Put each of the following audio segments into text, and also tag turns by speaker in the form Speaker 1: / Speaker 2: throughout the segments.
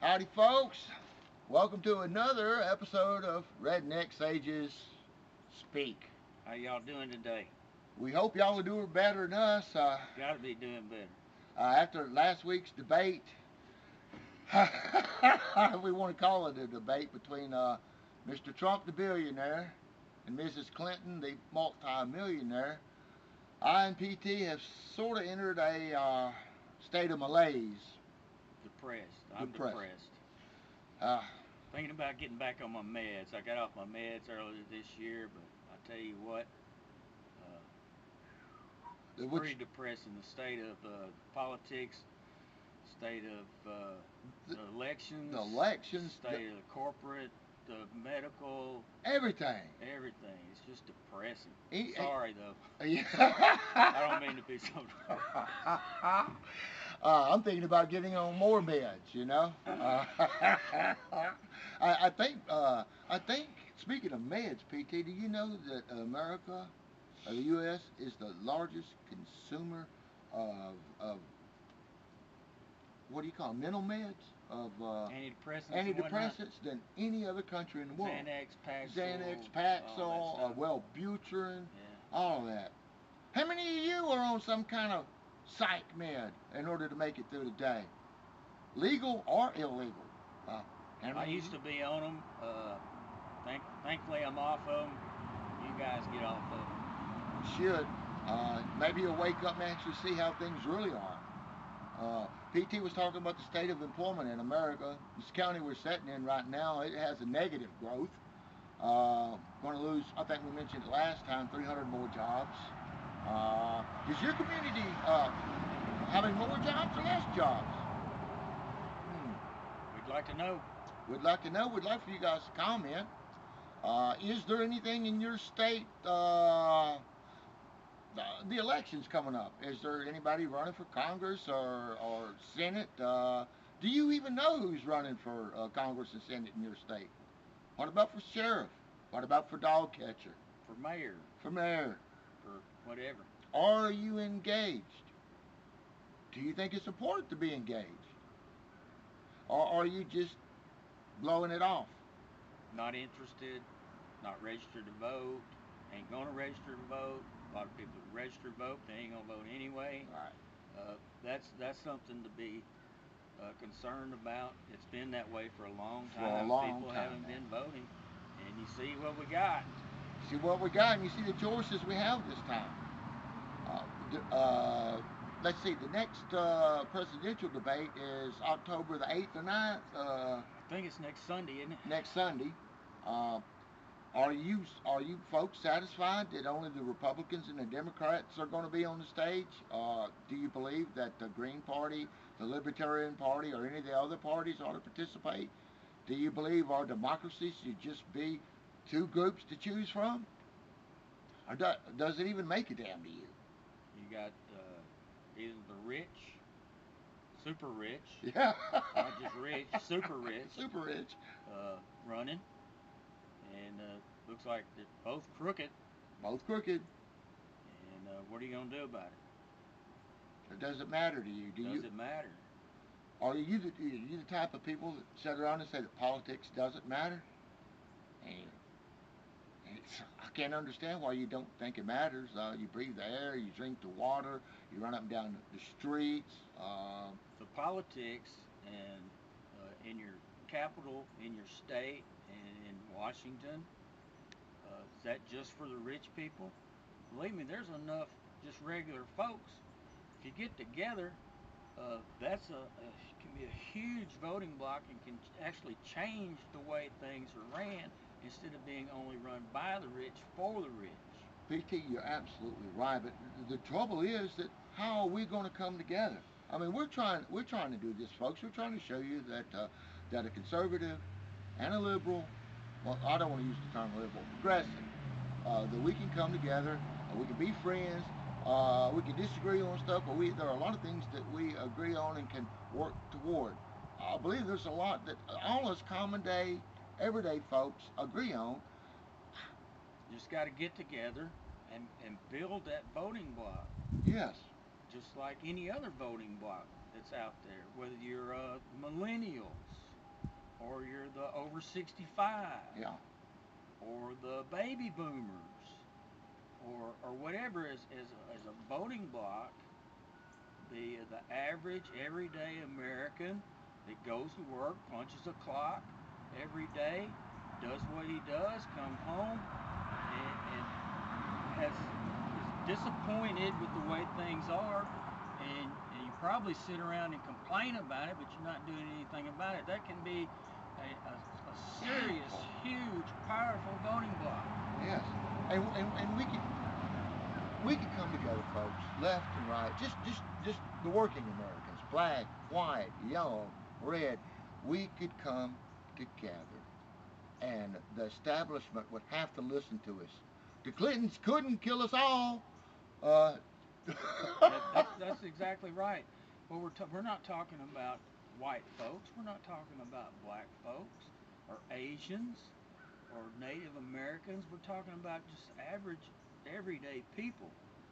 Speaker 1: Howdy, folks. Welcome to another episode of RedneckSages Speak.
Speaker 2: How y'all doing today?
Speaker 1: We hope y'all are doing better than us.
Speaker 2: Gotta be doing better.
Speaker 1: After last week's debate, we want to call it a debate between Mr. Trump, the billionaire, and Mrs. Clinton, the multi-millionaire. I and PT have sort of entered a state of malaise.
Speaker 2: Depressed. I'm
Speaker 1: Depressed.
Speaker 2: depressed.
Speaker 1: Uh,
Speaker 2: Thinking about getting back on my meds. I got off my meds earlier this year, but I tell you what, it's pretty depressing. The state of politics, state of the elections, state of the corporate, the medical,
Speaker 1: everything.
Speaker 2: It's just depressing.
Speaker 1: E-
Speaker 2: Sorry though.
Speaker 1: Yeah.
Speaker 2: I don't mean to be so depressed.
Speaker 1: I'm thinking about getting on more meds. I think. Speaking of meds, PT, do you know that America, or the U.S., is the largest consumer of what do you call them, mental meds of
Speaker 2: Antidepressants
Speaker 1: than any other country in the world.
Speaker 2: Xanax,
Speaker 1: Paxil, Wellbutrin, all of that. How many of you are on some kind of psych med in order to make it through the day? Legal or illegal?
Speaker 2: I used to be on them. Thankfully, I'm off of them. You guys get off of them.
Speaker 1: You should. Maybe you'll wake up and actually see how things really are. PT was talking about the state of employment in America. This county we're sitting in right now, it has a negative growth. Going to lose, I think we mentioned it last time, 300 more jobs. Is your community having more jobs or less jobs?
Speaker 2: We'd like to know.
Speaker 1: We'd like to know. We'd like for you guys to comment. Is there anything in your state? The election's coming up. Is there anybody running for Congress or Senate? Do you even know who's running for Congress and Senate in your state? What about for sheriff? What about for dog catcher?
Speaker 2: For mayor.
Speaker 1: For mayor.
Speaker 2: For whatever.
Speaker 1: Are you engaged? Do you think it's important to be engaged? Or are you just blowing it off?
Speaker 2: Not interested, not registered to vote, ain't gonna register to vote. A lot of people register to vote, they ain't gonna vote anyway.
Speaker 1: Right.
Speaker 2: That's something to be concerned about. It's been that way for a long time.
Speaker 1: For a long
Speaker 2: people
Speaker 1: time,
Speaker 2: haven't been voting, and you see what we got.
Speaker 1: See what we got, and you see the choices we have this time. Let's see, the next presidential debate is October the 8th or 9th.
Speaker 2: I think it's next Sunday, isn't it?
Speaker 1: Next Sunday. Are you folks satisfied that only the Republicans and the Democrats are going to be on the stage? Do you believe that the Green Party, the Libertarian Party, or any of the other parties ought to participate? Do you believe our democracy should just be two groups to choose from? Or does it even make a damn to you?
Speaker 2: You got either the rich, super rich,
Speaker 1: Yeah,
Speaker 2: not just rich,
Speaker 1: super rich,
Speaker 2: running, and looks like they're both crooked.
Speaker 1: Both crooked.
Speaker 2: And what are you gonna do about it?
Speaker 1: It doesn't matter to you.
Speaker 2: Does it matter?
Speaker 1: Are you the type of people that sit around and say that politics doesn't matter? And I can't understand why you don't think it matters. You breathe the air, you drink the water, you run up and down the streets.
Speaker 2: The politics and in your capital, in your state, and in Washington, is that just for the rich people? Believe me, there's enough just regular folks. If you get together, that's can be a huge voting block and can actually change the way things are ran instead of being only run by the rich for the rich.
Speaker 1: PT, you're absolutely right, but the trouble is that how are we going to come together? I mean, we're trying to do this, folks. We're trying to show you that a conservative and a liberal, well, I don't want to use the term liberal, progressive, that we can come together, we can be friends, we can disagree on stuff, but there are a lot of things that we agree on and can work toward. I believe there's a lot that all us common day, everyday folks agree on.
Speaker 2: You just got to get together and build that voting block.
Speaker 1: Yes.
Speaker 2: Just like any other voting block that's out there, whether you're millennials, or you're the over 65,
Speaker 1: Yeah.
Speaker 2: or the baby boomers, or whatever as a voting block, the average everyday American that goes to work, punches a clock every day, does what he does, come home, and is disappointed with the way things are, and you probably sit around and complain about it, but you're not doing anything about it. That can be a serious, huge, powerful voting block.
Speaker 1: Yes. And we could come together, folks, left and right, just the working Americans, black, white, yellow, red. We could come together, and the establishment would have to listen to us. The Clintons couldn't kill us all. Uh,
Speaker 2: That's exactly right. Well, we're not talking about white folks. We're not talking about black folks or Asians or Native Americans. We're talking about just average, everyday people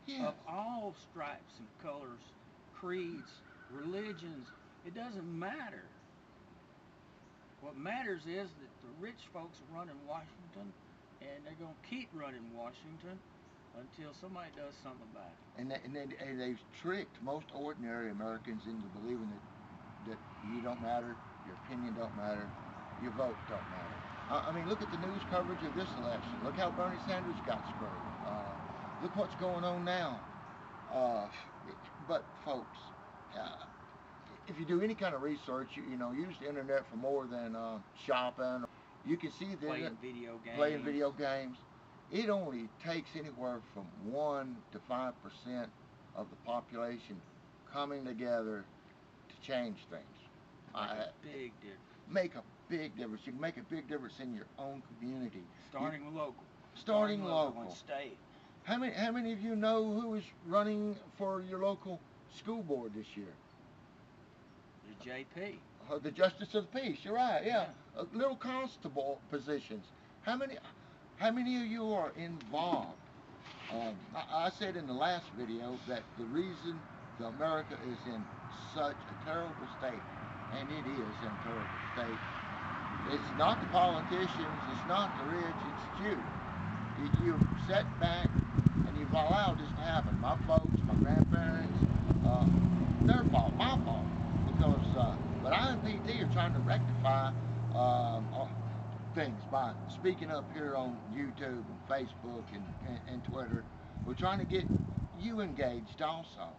Speaker 1: yes.
Speaker 2: of all stripes and colors, creeds, religions. It doesn't matter. What matters is that the rich folks are running Washington, and they're going to keep running Washington until somebody does something about it.
Speaker 1: And they've tricked most ordinary Americans into believing that you don't matter, your opinion don't matter, your vote don't matter. I mean, look at the news coverage of this election. Look how Bernie Sanders got screwed. Look what's going on now. But folks, if you do any kind of research, use the internet for more than shopping. You can see that playing video games. It only takes anywhere from 1 to 5% of the population coming together to change things.
Speaker 2: Big difference.
Speaker 1: Make a big difference. You can make a big difference in your own community.
Speaker 2: Starting local.
Speaker 1: Starting local.
Speaker 2: And state.
Speaker 1: How many of you know who is running for your local school board this year?
Speaker 2: The JP.
Speaker 1: The Justice of the Peace. You're right. Yeah. Little constable positions. How many of you are involved? I said in the last video that the reason America is in such a terrible state, and it is in a terrible state, it's not the politicians, it's not the rich, it's you. You've sat back and you've allowed this to happen. My folks, my grandparents, their fault, my fault. Because, but I and PT are trying to rectify things by speaking up here on YouTube and Facebook and Twitter. We're trying to get you engaged also.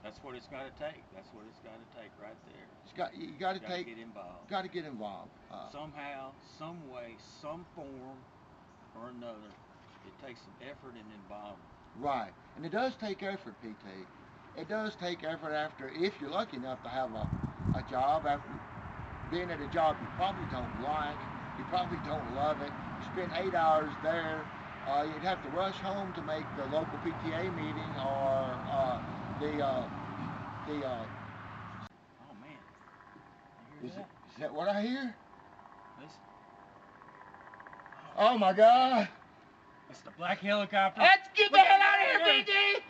Speaker 2: That's what it's got to take. That's what it's got to take right there.
Speaker 1: You got to
Speaker 2: get involved.
Speaker 1: Got to get involved.
Speaker 2: Somehow, some way, some form or another. It takes some effort and involvement.
Speaker 1: Right, and it does take effort, PT. It does take effort if you're lucky enough to have a job, after being at a job you probably don't like, you probably don't love it. You spend 8 hours there. You'd have to rush home to make the local PTA meeting or
Speaker 2: Oh man!
Speaker 1: Is that what I hear?
Speaker 2: Listen.
Speaker 1: Oh my God!
Speaker 2: It's the black helicopter.
Speaker 1: Let's get the hell out of here, PT!